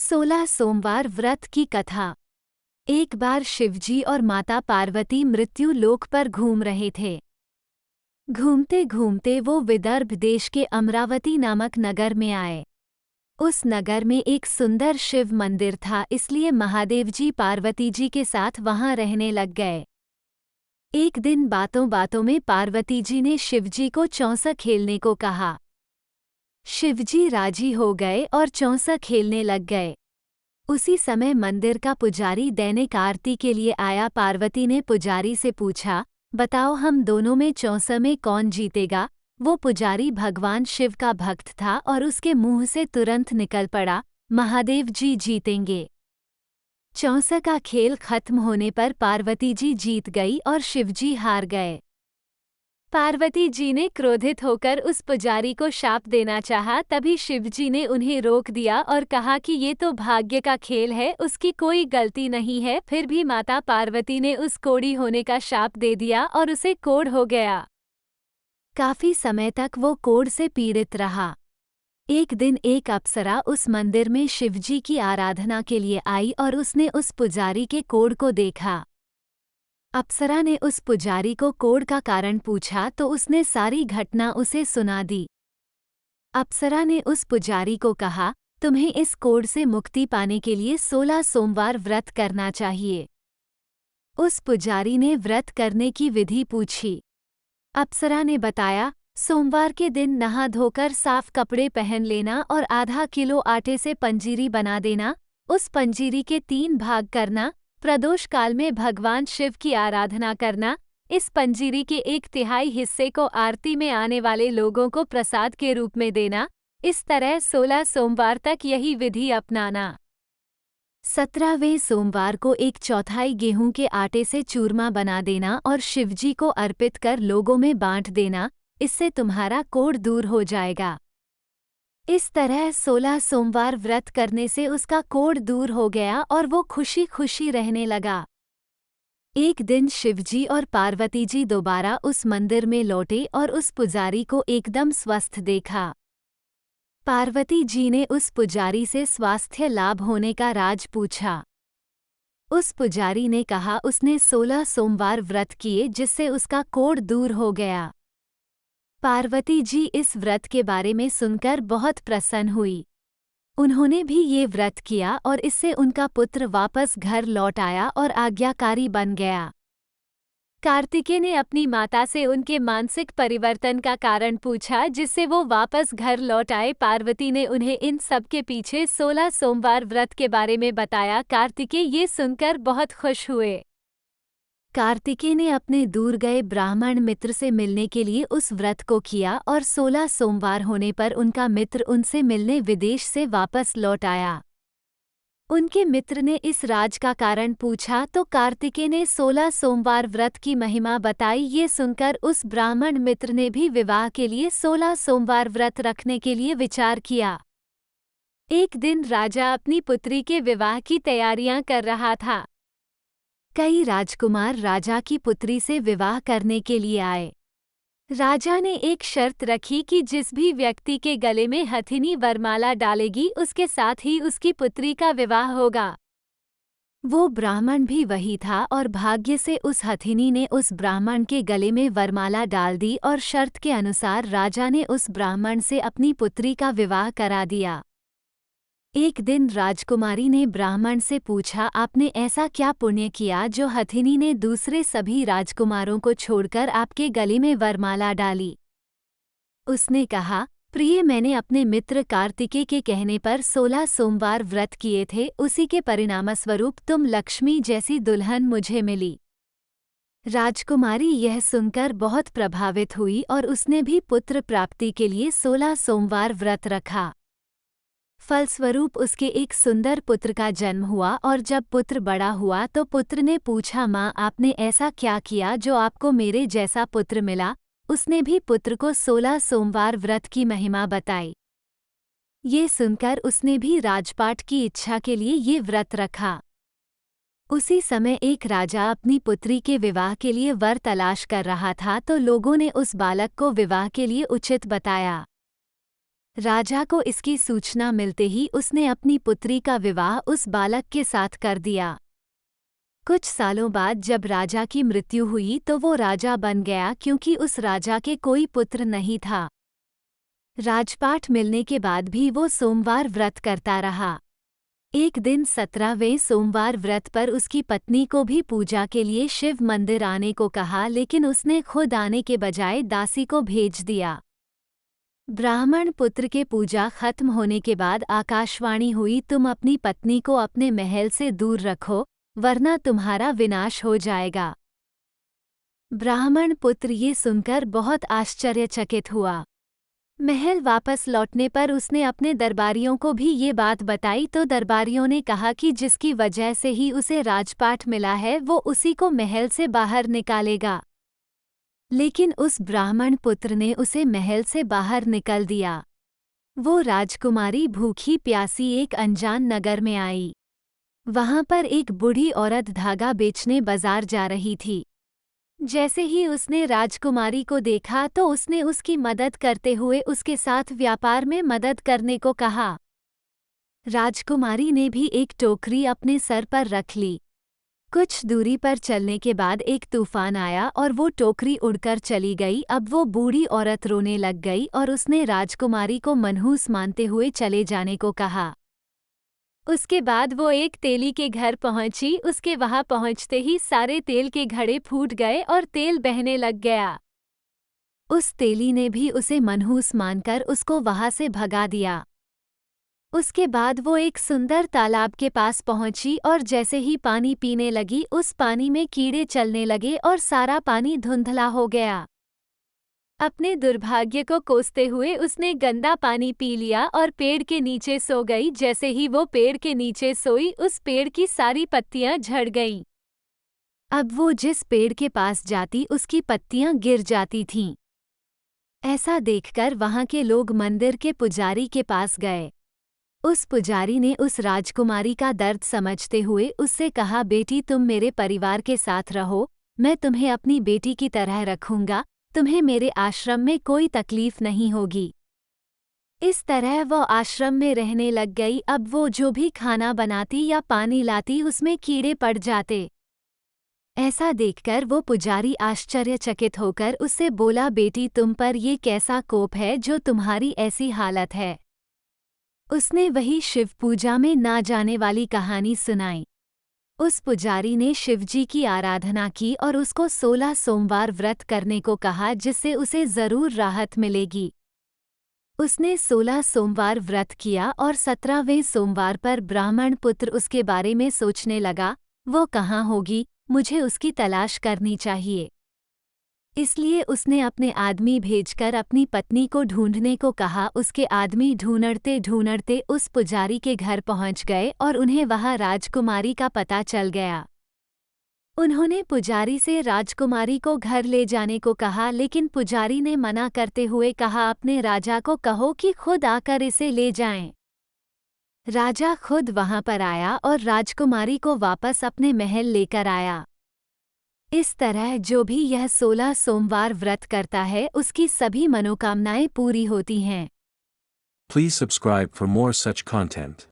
16 सोमवार व्रत की कथा। एक बार शिवजी और माता पार्वती मृत्यु लोक पर घूम रहे थे। घूमते घूमते वो विदर्भ देश के अमरावती नामक नगर में आए। उस नगर में एक सुंदर शिव मंदिर था, इसलिए महादेव जी पार्वती जी के साथ वहां रहने लग गए। एक दिन बातों बातों में पार्वती जी ने शिवजी को चौसा खेलने को कहा। शिवजी राजी हो गए और चौसा खेलने लग गए। उसी समय मंदिर का पुजारी दैनिक आरती के लिए आया। पार्वती ने पुजारी से पूछा, बताओ हम दोनों में चौसा में कौन जीतेगा। वो पुजारी भगवान शिव का भक्त था और उसके मुंह से तुरंत निकल पड़ा, महादेव जी जीतेंगे। चौसा का खेल खत्म होने पर पार्वती जी जीत गई और शिवजी हार गए। पार्वती जी ने क्रोधित होकर उस पुजारी को शाप देना चाहा, तभी शिवजी ने उन्हें रोक दिया और कहा कि ये तो भाग्य का खेल है, उसकी कोई गलती नहीं है। फिर भी माता पार्वती ने उस कोढ़ी होने का शाप दे दिया और उसे कोढ़ हो गया। काफी समय तक वो कोढ़ से पीड़ित रहा। एक दिन एक अप्सरा उस मंदिर में शिवजी की आराधना के लिए आई और उसने उस पुजारी के कोढ़ को देखा। अप्सरा ने उस पुजारी को कोढ़ का कारण पूछा तो उसने सारी घटना उसे सुना दी। अप्सरा ने उस पुजारी को कहा, तुम्हें इस कोढ़ से मुक्ति पाने के लिए 16 सोमवार व्रत करना चाहिए। उस पुजारी ने व्रत करने की विधि पूछी। अप्सरा ने बताया, सोमवार के दिन नहा धोकर साफ कपड़े पहन लेना और आधा किलो आटे से पंजीरी बना देना। उस पंजीरी के 3 भाग करना। प्रदोष काल में भगवान शिव की आराधना करना। इस पंजीरी के 1/3 हिस्से को आरती में आने वाले लोगों को प्रसाद के रूप में देना। इस तरह 16 सोमवार तक यही विधि अपनाना। 17वें सोमवार को 1/4 गेहूं के आटे से चूरमा बना देना और शिवजी को अर्पित कर लोगों में बांट देना। इससे तुम्हारा कोढ़ दूर हो जाएगा। इस तरह 16 सोमवार व्रत करने से उसका कोढ़ दूर हो गया और वो खुशी खुशी रहने लगा। एक दिन शिवजी और पार्वती जी दोबारा उस मंदिर में लौटे और उस पुजारी को एकदम स्वस्थ देखा। पार्वती जी ने उस पुजारी से स्वास्थ्य लाभ होने का राज पूछा। उस पुजारी ने कहा उसने 16 सोमवार व्रत किए जिससे उसका कोढ़ दूर हो गया। पार्वती जी इस व्रत के बारे में सुनकर बहुत प्रसन्न हुई। उन्होंने भी ये व्रत किया और इससे उनका पुत्र वापस घर लौट आया और आज्ञाकारी बन गया। कार्तिकेय ने अपनी माता से उनके मानसिक परिवर्तन का कारण पूछा जिससे वो वापस घर लौट आए। पार्वती ने उन्हें इन सब के पीछे 16 सोमवार व्रत के बारे में बताया। कार्तिकेय ये सुनकर बहुत खुश हुए। कार्तिकेय ने अपने दूर गए ब्राह्मण मित्र से मिलने के लिए उस व्रत को किया और 16 सोमवार होने पर उनका मित्र उनसे मिलने विदेश से वापस लौट आया। उनके मित्र ने इस राज का कारण पूछा तो कार्तिकेय ने 16 सोमवार व्रत की महिमा बताई। ये सुनकर उस ब्राह्मण मित्र ने भी विवाह के लिए 16 सोमवार व्रत रखने के लिए विचार किया। एक दिन राजा अपनी पुत्री के विवाह की तैयारियां कर रहा था। कई राजकुमार राजा की पुत्री से विवाह करने के लिए आए। राजा ने एक शर्त रखी कि जिस भी व्यक्ति के गले में हथिनी वरमाला डालेगी उसके साथ ही उसकी पुत्री का विवाह होगा। वो ब्राह्मण भी वही था और भाग्य से उस हथिनी ने उस ब्राह्मण के गले में वरमाला डाल दी और शर्त के अनुसार राजा ने उस ब्राह्मण से अपनी पुत्री का विवाह करा दिया। एक दिन राजकुमारी ने ब्राह्मण से पूछा, आपने ऐसा क्या पुण्य किया जो हथिनी ने दूसरे सभी राजकुमारों को छोड़कर आपके गले में वरमाला डाली। उसने कहा, प्रिय, मैंने अपने मित्र कार्तिकेय के कहने पर 16 सोमवार व्रत किए थे, उसी के परिणामस्वरूप तुम लक्ष्मी जैसी दुल्हन मुझे मिली। राजकुमारी यह सुनकर बहुत प्रभावित हुई और उसने भी पुत्र प्राप्ति के लिए 16 सोमवार व्रत रखा। फलस्वरूप उसके एक सुंदर पुत्र का जन्म हुआ और जब पुत्र बड़ा हुआ तो पुत्र ने पूछा, माँ आपने ऐसा क्या किया जो आपको मेरे जैसा पुत्र मिला। उसने भी पुत्र को 16 सोमवार व्रत की महिमा बताई। ये सुनकर उसने भी राजपाट की इच्छा के लिए ये व्रत रखा। उसी समय एक राजा अपनी पुत्री के विवाह के लिए वर तलाश कर रहा था तो लोगों ने उस बालक को विवाह के लिए उचित बताया। राजा को इसकी सूचना मिलते ही उसने अपनी पुत्री का विवाह उस बालक के साथ कर दिया। कुछ सालों बाद जब राजा की मृत्यु हुई तो वो राजा बन गया क्योंकि उस राजा के कोई पुत्र नहीं था। राजपाट मिलने के बाद भी वो सोमवार व्रत करता रहा। एक दिन 17वें सोमवार व्रत पर उसकी पत्नी को भी पूजा के लिए शिव मंदिर आने को कहा, लेकिन उसने खुद आने के बजाय दासी को भेज दिया। ब्राह्मण पुत्र के पूजा खत्म होने के बाद आकाशवाणी हुई, तुम अपनी पत्नी को अपने महल से दूर रखो वरना तुम्हारा विनाश हो जाएगा। ब्राह्मण पुत्र ये सुनकर बहुत आश्चर्यचकित हुआ। महल वापस लौटने पर उसने अपने दरबारियों को भी ये बात बताई तो दरबारियों ने कहा कि जिसकी वजह से ही उसे राजपाट मिला है वो उसी को महल से बाहर निकालेगा। लेकिन उस ब्राह्मण पुत्र ने उसे महल से बाहर निकल दिया। वो राजकुमारी भूखी प्यासी एक अनजान नगर में आई। वहां पर एक बूढ़ी औरत धागा बेचने बाजार जा रही थी। जैसे ही उसने राजकुमारी को देखा तो उसने उसकी मदद करते हुए उसके साथ व्यापार में मदद करने को कहा। राजकुमारी ने भी एक टोकरी अपने सर पर रख ली। कुछ दूरी पर चलने के बाद एक तूफान आया और वो टोकरी उड़कर चली गई। अब वो बूढ़ी औरत रोने लग गई और उसने राजकुमारी को मनहूस मानते हुए चले जाने को कहा। उसके बाद वो एक तेली के घर पहुंची। उसके वहां पहुंचते ही सारे तेल के घड़े फूट गए और तेल बहने लग गया। उस तेली ने भी उसे मनहूस मानकर उसको वहां से भगा दिया। उसके बाद वो एक सुंदर तालाब के पास पहुंची और जैसे ही पानी पीने लगी उस पानी में कीड़े चलने लगे और सारा पानी धुंधला हो गया। अपने दुर्भाग्य को कोसते हुए उसने गंदा पानी पी लिया और पेड़ के नीचे सो गई। जैसे ही वो पेड़ के नीचे सोई उस पेड़ की सारी पत्तियां झड़ गईं। अब वो जिस पेड़ के पास जाती उसकी पत्तियां गिर जाती थीं। ऐसा देखकर वहां के लोग मंदिर के पुजारी के पास गए। उस पुजारी ने उस राजकुमारी का दर्द समझते हुए उससे कहा, बेटी तुम मेरे परिवार के साथ रहो, मैं तुम्हें अपनी बेटी की तरह रखूंगा, तुम्हें मेरे आश्रम में कोई तकलीफ नहीं होगी। इस तरह वो आश्रम में रहने लग गई। अब वो जो भी खाना बनाती या पानी लाती उसमें कीड़े पड़ जाते। ऐसा देखकर वो पुजारी आश्चर्यचकित होकर उससे बोला, बेटी तुम पर ये कैसा कोप है जो तुम्हारी ऐसी हालत है। उसने वही शिव पूजा में ना जाने वाली कहानी सुनाई। उस पुजारी ने शिवजी की आराधना की और उसको 16 सोमवार व्रत करने को कहा जिससे उसे जरूर राहत मिलेगी। उसने 16 सोमवार व्रत किया और 17वें सोमवार पर ब्राह्मण पुत्र उसके बारे में सोचने लगा, वो कहाँ होगी, मुझे उसकी तलाश करनी चाहिए। इसलिए उसने अपने आदमी भेजकर अपनी पत्नी को ढूंढने को कहा। उसके आदमी ढूंढते ढूंढते उस पुजारी के घर पहुंच गए और उन्हें वहां राजकुमारी का पता चल गया। उन्होंने पुजारी से राजकुमारी को घर ले जाने को कहा, लेकिन पुजारी ने मना करते हुए कहा, अपने राजा को कहो कि खुद आकर इसे ले जाएं। राजा खुद वहां पर आया और राजकुमारी को वापस अपने महल लेकर आया। इस तरह जो भी यह 16 सोमवार व्रत करता है उसकी सभी मनोकामनाएं पूरी होती हैं। Please subscribe for more such content.